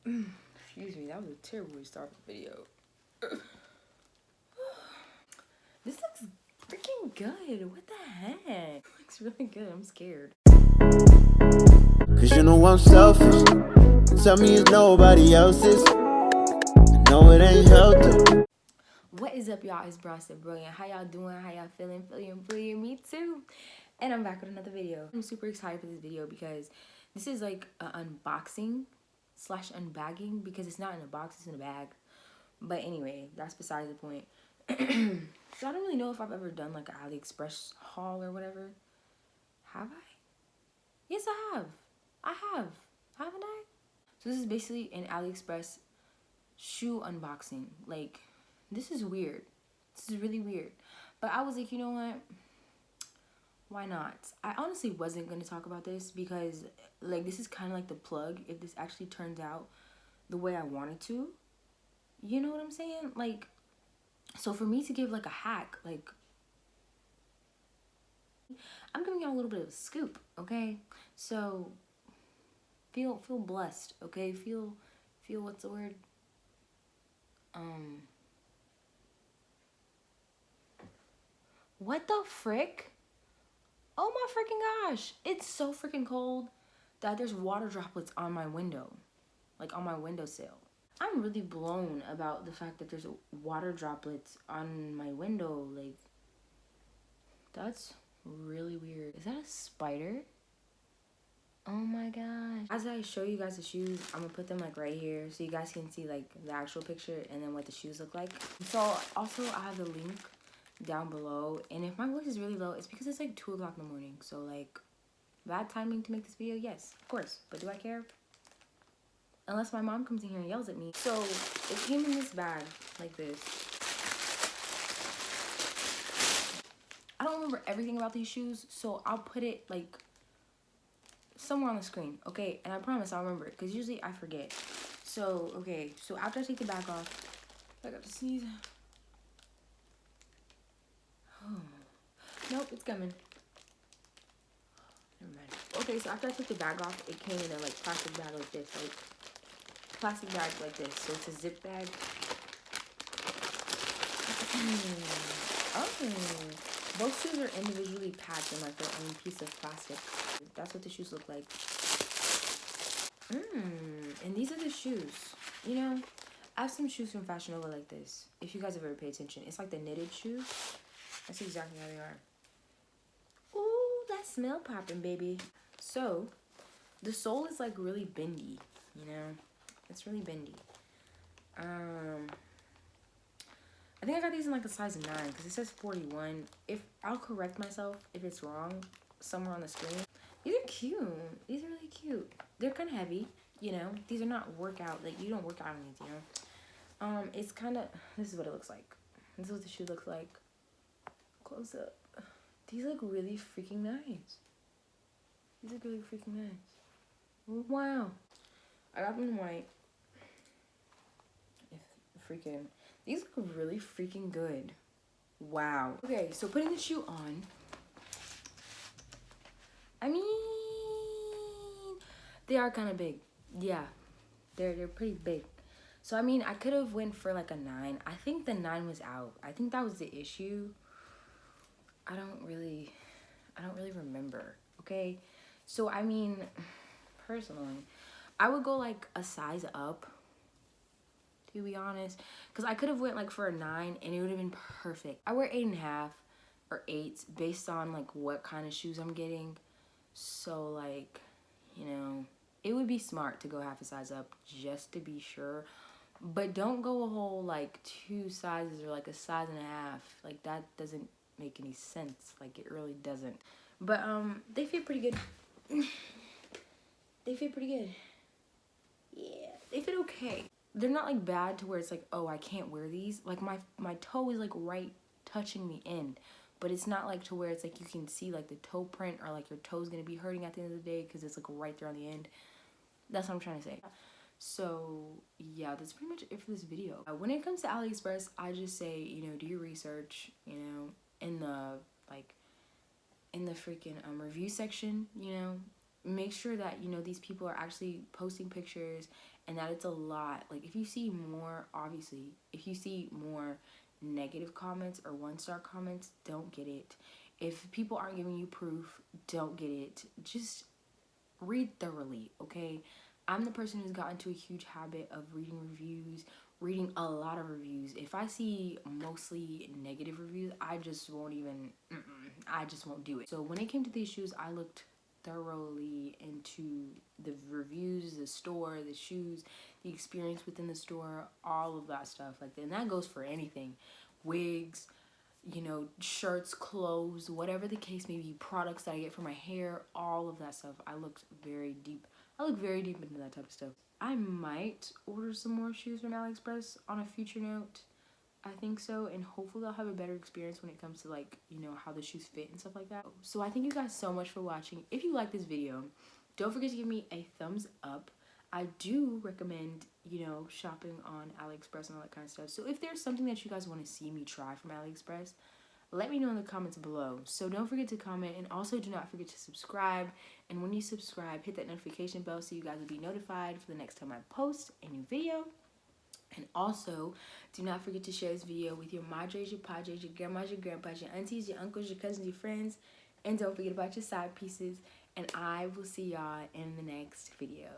Excuse me, that was a terrible way to start the video. This looks freaking good. What the heck? It looks really good. I'm scared. Cause you know I'm selfish. Tell me it's nobody else's. No, it ain't healthy. What is up, y'all? It's Bronson Brilliant. How y'all doing? How y'all feeling? Feeling brilliant? Me too. And I'm back with another video. I'm super excited for this video because this is like an unboxing / unbagging because it's not in a box, it's in a bag. But anyway, that's besides the point. So I don't really know if I've ever done like an Aliexpress haul or whatever. Have I? Yes, I have. I have. Haven't I? So this is basically an Aliexpress shoe unboxing. Like, this is weird. This is really weird. But I was like, you know what? Why not? I honestly wasn't going to talk about this because, like, this is kind of like the plug if this actually turns out the way I wanted to. You know what I'm saying? Like, so for me to give, like, a hack, like, I'm giving y'all a little bit of a scoop, okay? So, feel blessed, okay? Feel, what's the word? What the frick? Oh my freaking gosh. It's so freaking cold that there's water droplets on my window. Like on my windowsill. I'm really blown about the fact that there's water droplets on my window. Like, that's really weird. Is that a spider? Oh my gosh. As I show you guys the shoes, I'm gonna put them like right here so you guys can see like the actual picture and then what the shoes look like. So also I have the link down below, and if my voice is really low, it's because it's like 2 o'clock in the morning. So like, bad timing to make this video, yes, of course, but do I care? Unless my mom comes in here and yells at me. So it came in this bag like this. I don't remember everything about these shoes, so I'll put it like somewhere on the screen, okay? And I promise I'll remember it because usually I forget. So okay, so after I take the bag off, I got to sneeze. Oh. Nope, it's coming. Never mind. Okay, so after I took the bag off, it came in a like plastic bag like this, like plastic bag like this. So it's a zip bag. Oh, both shoes are individually packed in like their own piece of plastic. That's what the shoes look like. And these are the shoes. You know, I have some shoes from Fashion Nova like this. If you guys have ever paid attention, it's like the knitted shoes. That's exactly how they are. Ooh, that smell popping, baby. So, the sole is like really bendy, you know? It's really bendy. I think I got these in like a size 9 because it says 41. If I'll correct myself if it's wrong somewhere on the screen. These are cute. These are really cute. They're kind of heavy, you know? These are not workout, like you don't work out on these, you know? It's kind of, this is what it looks like. This is what the shoe looks like. Close up. These look really freaking nice. These look really freaking nice. Wow. I got them in white. Freaking, these look really freaking good. Wow. Okay, so putting the shoe on. I mean, they are kind of big. Yeah, they're pretty big. So I mean, I could have went for like a 9. I think the 9 was out. I think that was the issue. I don't really remember. Okay, so I mean, personally, I would go like a size up, to be honest, because I could have went like for a 9 and it would have been perfect. I wear 8.5 or 8 based on like what kind of shoes I'm getting. So like, you know, it would be smart to go half a size up just to be sure, but don't go a whole like 2 sizes or like a size and a half. Like, that doesn't make any sense. Like, it really doesn't. But they fit pretty good. They fit pretty good. Yeah, they fit okay. They're not like bad to where it's like, oh, I can't wear these. Like, my toe is like right touching the end, but it's not like to where it's like you can see like the toe print or like your toe's gonna be hurting at the end of the day because it's like right there on the end. That's what I'm trying to say. So yeah, that's pretty much it for this video. When it comes to AliExpress, I just say, you know, do your research, you know, in the freaking review section, you know, make sure that, you know, these people are actually posting pictures and that it's a lot. Like, if you see more, obviously, if you see more negative comments or 1-star comments, don't get it. If people aren't giving you proof, don't get it. Just read thoroughly, okay? I'm the person who's gotten into a huge habit of reading reviews, reading a lot of reviews. If I see mostly negative reviews, I just won't even, I just won't do it. So when it came to these shoes, I looked thoroughly into the reviews, the store, the shoes, the experience within the store, all of that stuff. Like, and that goes for anything. Wigs, you know, shirts, clothes, whatever the case may be, products that I get for my hair, all of that stuff. I look very deep into that type of stuff. I might order some more shoes from Aliexpress on a future note. I think so, and hopefully I'll have a better experience when it comes to, like, you know, how the shoes fit and stuff like that. So I thank you guys so much for watching. If you like this video, don't forget to give me a thumbs up. I do recommend, you know, shopping on Aliexpress and all that kind of stuff. So if there's something that you guys want to see me try from Aliexpress, let me know in the comments below. So don't forget to comment, and also do not forget to subscribe. And when you subscribe, hit that notification bell so you guys will be notified for the next time I post a new video. And also, do not forget to share this video with your madres, your padres, your grandmas, your grandpas, your aunties, your uncles, your cousins, your friends. And don't forget about your side pieces. And I will see y'all in the next video.